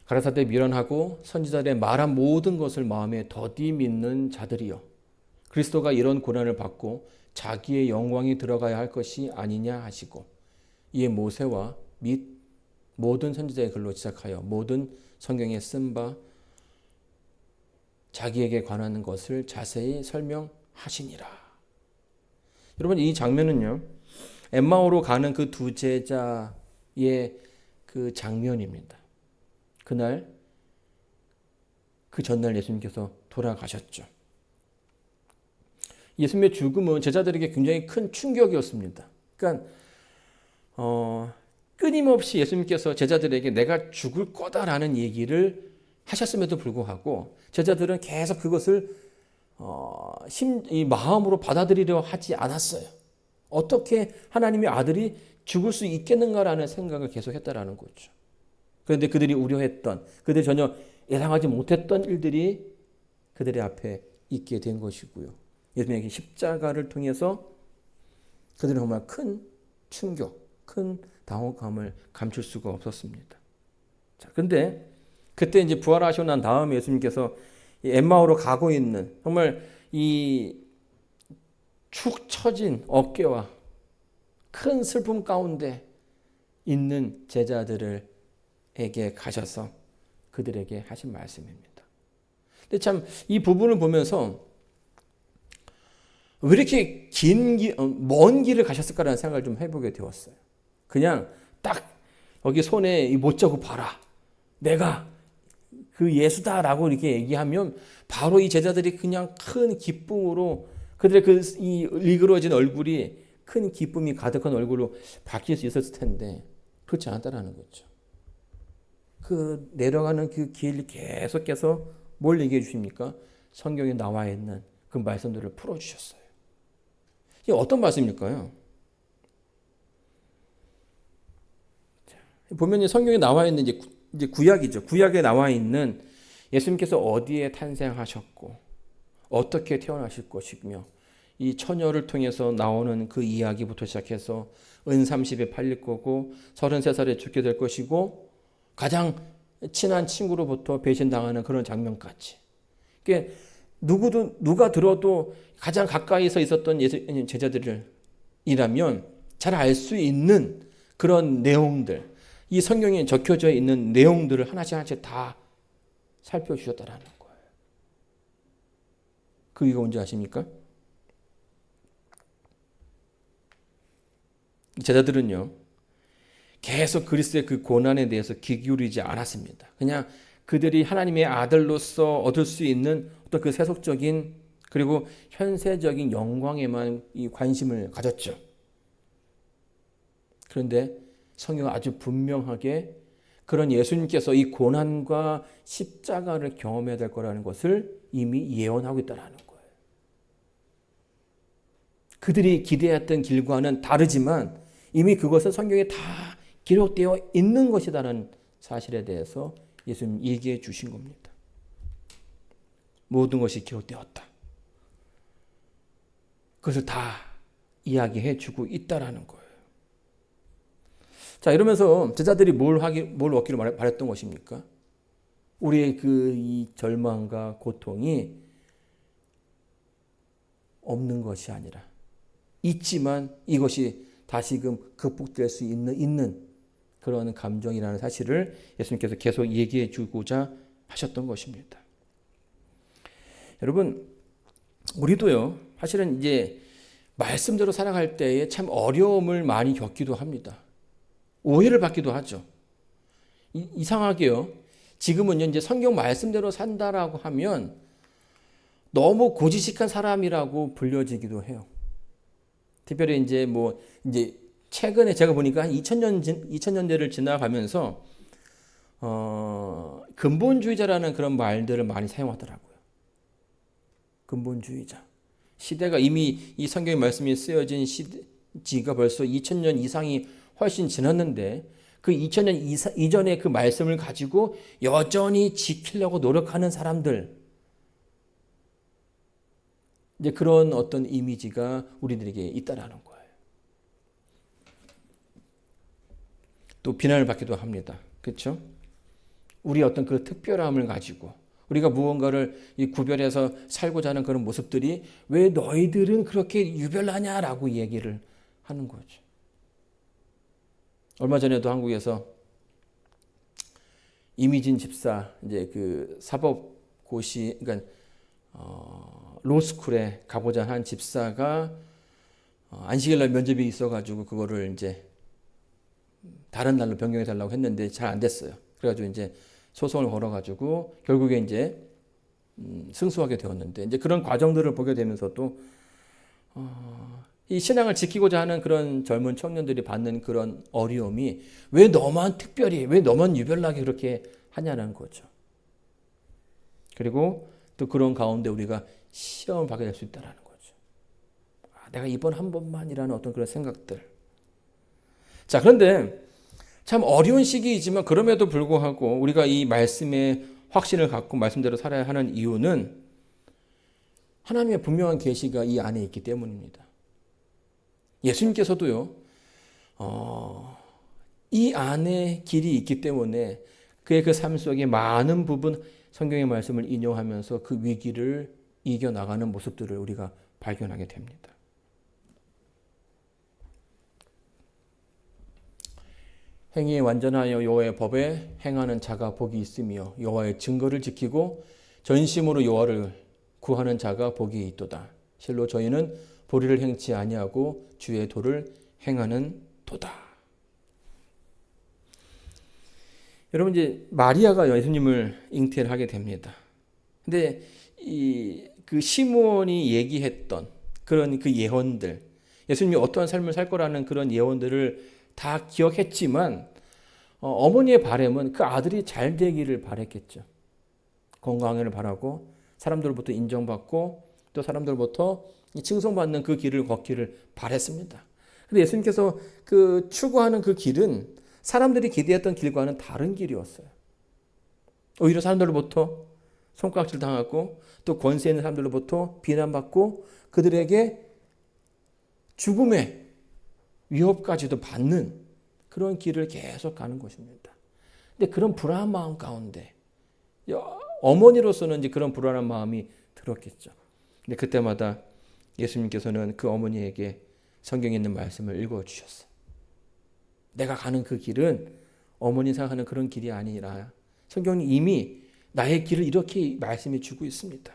가라사대 미련하고 선지자들의 말한 모든 것을 마음에 더디 믿는 자들이여 그리스도가 이런 고난을 받고 자기의 영광이 들어가야 할 것이 아니냐 하시고 이에 모세와 및 모든 선지자의 글로 시작하여 모든 성경에 쓴 바 자기에게 관한 것을 자세히 설명하시니라. 여러분 이 장면은요. 엠마오로 가는 그 두 제자의 그 장면입니다. 그날 그 전날 예수님께서 돌아가셨죠. 예수님의 죽음은 제자들에게 굉장히 큰 충격이었습니다. 그러니까 끊임없이 예수님께서 제자들에게 내가 죽을 거다라는 얘기를 하셨음에도 불구하고 제자들은 계속 그것을 이 마음으로 받아들이려 하지 않았어요. 어떻게 하나님의 아들이 죽을 수 있겠는가라는 생각을 계속했다라는 거죠. 그런데 그들이 우려했던, 그들이 전혀 예상하지 못했던 일들이 그들의 앞에 있게 된 것이고요. 예수님의 십자가를 통해서 그들은 정말 큰 충격, 큰 당혹감을 감출 수가 없었습니다. 자, 근데 그때 이제 부활하시고 난 다음에 예수님께서 엠마오로 가고 있는 정말 이 축 처진 어깨와 큰 슬픔 가운데 있는 제자들에게 가셔서 그들에게 하신 말씀입니다. 근데 참 이 부분을 보면서 왜 이렇게 먼 길을 가셨을까라는 생각을 좀 해보게 되었어요. 그냥 딱 여기 손에 이 못자국 봐라. 내가 그 예수다라고 이렇게 얘기하면 바로 이 제자들이 그냥 큰 기쁨으로 그들의 그 이 일그러진 얼굴이 큰 기쁨이 가득한 얼굴로 바뀔 수 있었을 텐데 그렇지 않았다라는 거죠. 그 내려가는 그 길 계속해서 뭘 얘기해 주십니까? 성경에 나와 있는 그 말씀들을 풀어주셨어요. 이게 어떤 말씀일까요? 보면 성경에 나와 있는 이제 구약이죠. 구약에 나와 있는 예수님께서 어디에 탄생하셨고 어떻게 태어나실 것이며 이 처녀를 통해서 나오는 그 이야기부터 시작해서 은 30에 팔릴 거고 33살에 죽게 될 것이고 가장 친한 친구로부터 배신당하는 그런 장면까지. 그러니까 누가 들어도 가장 가까이서 있었던 제자들이라면 잘 알 수 있는 그런 내용들, 이 성경에 적혀져 있는 내용들을 하나씩 하나씩 다 살펴주셨다라는 거예요. 그 이유가 뭔지 아십니까? 제자들은요, 계속 그리스도의 그 고난에 대해서 귀 기울이지 않았습니다. 그냥 그들이 하나님의 아들로서 얻을 수 있는 어떤 그 세속적인 그리고 현세적인 영광에만 이 관심을 가졌죠. 그런데 성경은 아주 분명하게 그런 예수님께서 이 고난과 십자가를 경험해야 될 거라는 것을 이미 예언하고 있다는 거예요. 그들이 기대했던 길과는 다르지만 이미 그것은 성경에 다 기록되어 있는 것이다라는 사실에 대해서 예수님 얘기해 주신 겁니다. 모든 것이 기록되었다. 그것을 다 이야기해 주고 있다라는 거예요. 자, 이러면서 제자들이 뭘 얻기를 바랬던 것입니까? 우리의 이 절망과 고통이 없는 것이 아니라 있지만 이것이 다시금 극복될 수 있는 그런 감정이라는 사실을 예수님께서 계속 얘기해 주고자 하셨던 것입니다. 여러분, 우리도요, 사실은 이제 말씀대로 살아갈 때에 참 어려움을 많이 겪기도 합니다. 오해를 받기도 하죠. 이상하게요. 지금은요, 이제 성경 말씀대로 산다라고 하면 너무 고지식한 사람이라고 불려지기도 해요. 특별히 이제 최근에 제가 보니까 한 2000년대를 지나가면서 근본주의자라는 그런 말들을 많이 사용하더라고요. 근본주의자. 시대가 이미 이 성경의 말씀이 쓰여진 시지가 벌써 2000년 이상이 훨씬 지났는데 그 2000년 이전의 그 말씀을 가지고 여전히 지키려고 노력하는 사람들, 이제 그런 어떤 이미지가 우리들에게 있다라는 거예요. 또 비난을 받기도 합니다. 그렇죠? 우리 어떤 그 특별함을 가지고 우리가 무언가를 구별해서 살고자 하는 그런 모습들이 왜 너희들은 그렇게 유별나냐라고 얘기를 하는 거죠. 얼마 전에도 한국에서 이미진 집사, 이제 그 사법고시, 그러니까 로스쿨에 가보자 한 집사가 안식일날 면접이 있어가지고 그거를 이제 다른 날로 변경해 달라고 했는데 잘 안 됐어요. 그래가지고 이제 소송을 걸어가지고 결국에 이제 승소하게 되었는데, 이제 그런 과정들을 보게 되면서도 이 신앙을 지키고자 하는 그런 젊은 청년들이 받는 그런 어려움이 왜 너만 특별히, 왜 너만 유별나게 그렇게 하냐는 거죠. 그리고 또 그런 가운데 우리가 시험을 받게 될 수 있다는 거죠. 내가 이번 한 번만이라는 어떤 그런 생각들. 자, 그런데 참 어려운 시기이지만 그럼에도 불구하고 우리가 이 말씀에 확신을 갖고 말씀대로 살아야 하는 이유는 하나님의 분명한 계시가 이 안에 있기 때문입니다. 예수님께서도요, 이 안에 길이 있기 때문에 그의 그 삶 속에 많은 부분 성경의 말씀을 인용하면서 그 위기를 이겨나가는 모습들을 우리가 발견하게 됩니다. 행위에 완전하여 여호와의 법에 행하는 자가 복이 있으며 여호와의 증거를 지키고 전심으로 여호와를 구하는 자가 복이 있도다. 실로 저희는 불의를 행치 아니하고 주의 도를 행하는 도다. 여러분, 이제 마리아가 예수님을 잉태를 하게 됩니다. 근데 그 시므온이 얘기했던 그런 그 예언들, 예수님이 어떠한 삶을 살 거라는 그런 예언들을 다 기억했지만 어머니의 바람은 그 아들이 잘 되기를 바랬겠죠. 건강을 바라고 사람들로부터 인정받고 또 사람들로부터 칭송받는 그 길을 걷기를 바랬습니다. 근데 예수님께서 그 추구하는 그 길은 사람들이 기대했던 길과는 다른 길이었어요. 오히려 사람들로부터 손가락질 당하고 또 권세 있는 사람들로부터 비난받고 그들에게 죽음의 위협까지도 받는 그런 길을 계속 가는 것입니다. 근데 그런 불안한 마음 가운데 어머니로서는 이제 그런 불안한 마음이 들었겠죠. 근데 그때마다 예수님께서는 그 어머니에게 성경에 있는 말씀을 읽어주셨어요. 내가 가는 그 길은 어머니 생각하는 그런 길이 아니라 성경이 이미 나의 길을 이렇게 말씀해 주고 있습니다.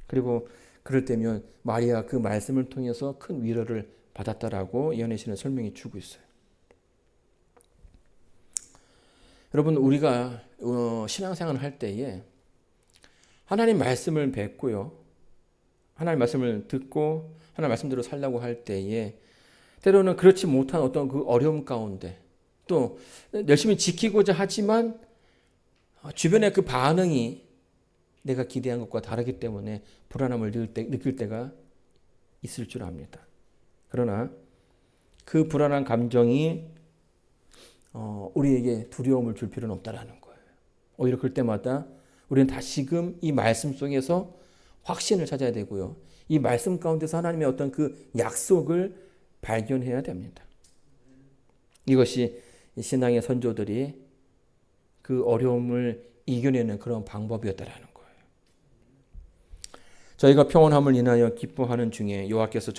그리고 그럴 때면 마리아가 그 말씀을 통해서 큰 위로를 받았다라고 요한계시는 설명해 주고 있어요. 여러분, 우리가 신앙생활을 할 때에 하나님 말씀을 뵙고요, 하나님 말씀을 듣고 하나님 말씀대로 살려고 할 때에 때로는 그렇지 못한 어떤 그 어려움 가운데 또 열심히 지키고자 하지만 주변의 그 반응이 내가 기대한 것과 다르기 때문에 불안함을 느낄 때가 있을 줄 압니다. 그러나 그 불안한 감정이 우리에게 두려움을 줄 필요는 없다라는 거예요. 오히려 그럴 때마다 우리는 다시금 이 말씀 속에서 확신을 찾아야 되고요. 이 말씀 가운데서 하나님의 어떤 그 약속을 발견해야 됩니다. 이것이 신앙의 선조들이 그 어려움을 이겨내는 그런 방법이었다라는 거예요. 저희가 평온함을 인하여 기뻐하는 중에 여호와께서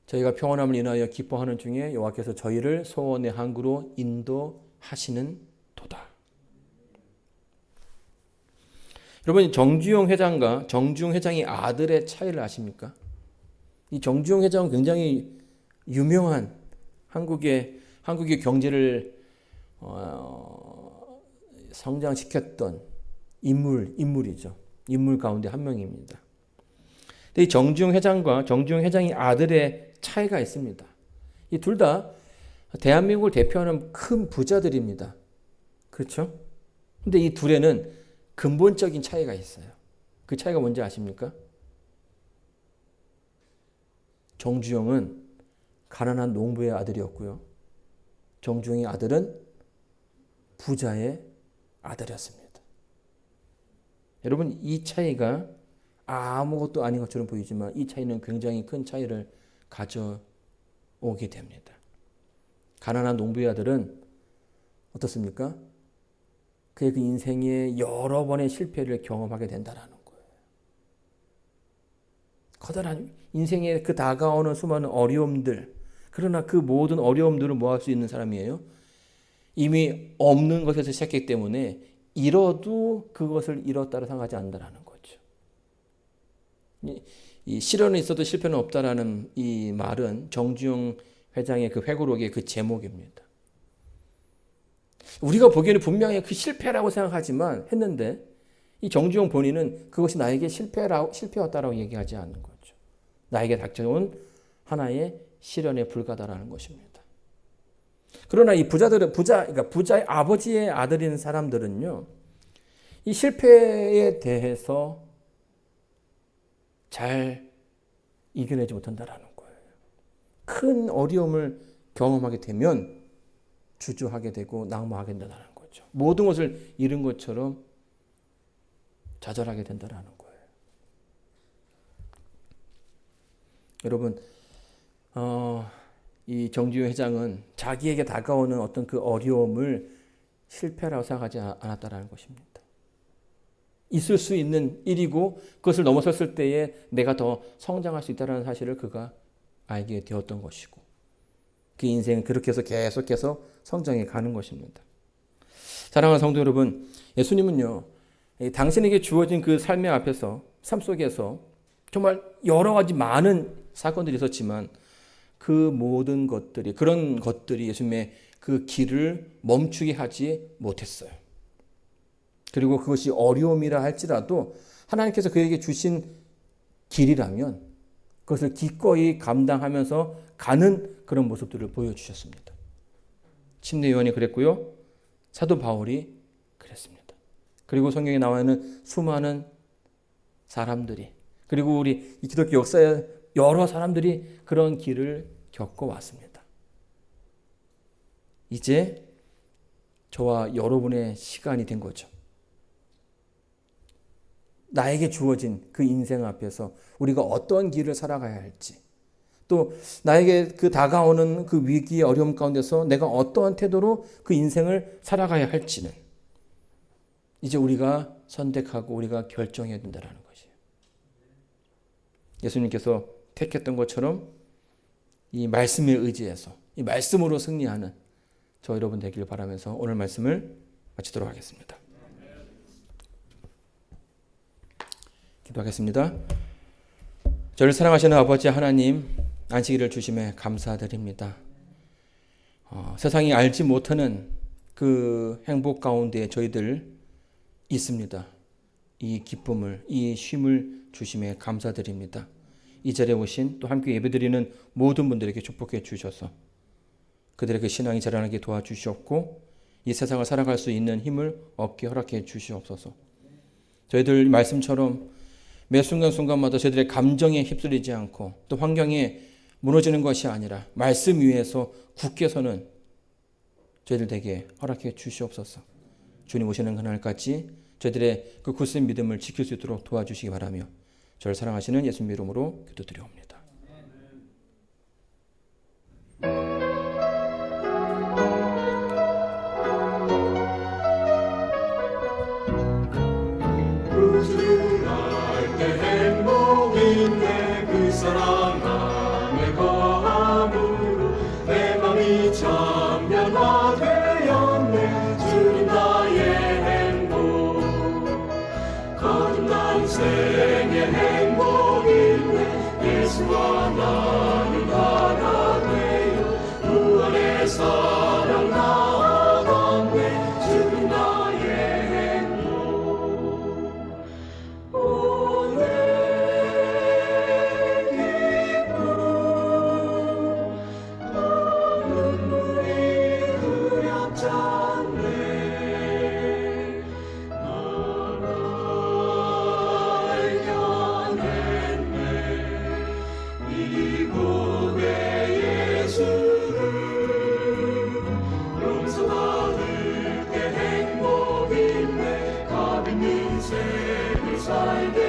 저희가 평온함을 인하여 기뻐하는 중에 여호와께서 저희를 소원의 항구로 인도하시는 도다. 여러분, 정주영 회장과 정주영 회장의 아들의 차이를 아십니까? 이 정주영 회장은 굉장히 유명한 한국의 경제를 성장시켰던 인물이죠. 인물 가운데 한 명입니다. 근데 이 정주영 회장과 정주영 회장의 아들의 차이가 있습니다. 이 둘 다 대한민국을 대표하는 큰 부자들입니다. 그렇죠? 근데 이 둘에는 근본적인 차이가 있어요. 그 차이가 뭔지 아십니까? 정주영은 가난한 농부의 아들이었고요. 정주영의 아들은 부자의 아들이었습니다. 여러분, 이 차이가 아무것도 아닌 것처럼 보이지만 이 차이는 굉장히 큰 차이를 가져오게 됩니다. 가난한 농부의 아들은 어떻습니까? 그의 그 인생에 여러 번의 실패를 경험하게 된다는 거예요. 커다란 인생에 그 다가오는 수많은 어려움들, 그러나 그 모든 어려움들을 뭐 할 수 있는 사람이에요? 이미 없는 것에서 시작했기 때문에 잃어도 그것을 잃었다고 생각하지 않는다는 거죠. 이 시련은 있어도 실패는 없다라는 이 말은 정주영 회장의 그 회고록의 그 제목입니다. 우리가 보기에는 분명히 그 실패라고 생각하지만 했는데 이 정주영 본인은 그것이 나에게 실패였다라고 얘기하지 않는 거죠. 나에게 닥쳐온 하나의 시련에 불과하다라는 것입니다. 그러나 이 그러니까 부자의 아버지의 아들인 사람들은요, 이 실패에 대해서 잘 이겨내지 못한다라는 거예요. 큰 어려움을 경험하게 되면 주저하게 되고 낙마하게 된다는 거죠. 모든 것을 잃은 것처럼 좌절하게 된다는 거예요. 여러분, 이 정주영 회장은 자기에게 다가오는 어떤 그 어려움을 실패라고 생각하지 않았다는 것입니다. 있을 수 있는 일이고 그것을 넘어섰을 때에 내가 더 성장할 수 있다는 사실을 그가 알게 되었던 것이고 그 인생은 그렇게 해서 계속해서 성장해 가는 것입니다. 사랑하는 성도 여러분, 예수님은요, 당신에게 주어진 그 삶의 앞에서, 삶 속에서 정말 여러 가지 많은 사건들이 있었지만 그 모든 것들이, 그런 것들이 예수님의 그 길을 멈추게 하지 못했어요. 그리고 그것이 어려움이라 할지라도 하나님께서 그에게 주신 길이라면 그것을 기꺼이 감당하면서 가는 그런 모습들을 보여주셨습니다. 침례 요한이 그랬고요. 사도 바울이 그랬습니다. 그리고 성경에 나와 있는 수많은 사람들이, 그리고 우리 이 기독교 역사에 여러 사람들이 그런 길을 겪어왔습니다. 이제 저와 여러분의 시간이 된 거죠. 나에게 주어진 그 인생 앞에서 우리가 어떤 길을 살아가야 할지, 또 나에게 그 다가오는 그 위기의 어려움 가운데서 내가 어떠한 태도로 그 인생을 살아가야 할지는 이제 우리가 선택하고 우리가 결정해야 된다는 것이에요. 예수님께서 택했던 것처럼 이 말씀에 의지해서 이 말씀으로 승리하는 저 여러분 되길 바라면서 오늘 말씀을 마치도록 하겠습니다. 기도하겠습니다. 저를 사랑하시는 아버지 하나님, 안식일을 주심에 감사드립니다. 세상이 알지 못하는 그 행복 가운데 저희들 있습니다. 이 기쁨을, 이 쉼을 주심에 감사드립니다. 이 자리에 오신 또 함께 예배드리는 모든 분들에게 축복해 주셔서 그들의 그 신앙이 자라나게 도와주시옵고 이 세상을 살아갈 수 있는 힘을 얻게 허락해 주시옵소서. 저희들 말씀처럼 매 순간순간마다 저희들의 감정에 휩쓸리지 않고 또 환경에 무너지는 것이 아니라 말씀 위에서 굳게 서는 저희들 되게 허락해 주시옵소서. 주님 오시는 그날까지 저희들의 그 굳은 믿음을 지킬 수 있도록 도와주시기 바라며 저를 사랑하시는 예수님 이름으로 기도드리옵나이다. 생의 행복인데 예수와 나는 하나 되어 그 안에 사랑 나아가네 주는 나의 행복. 인생을 살게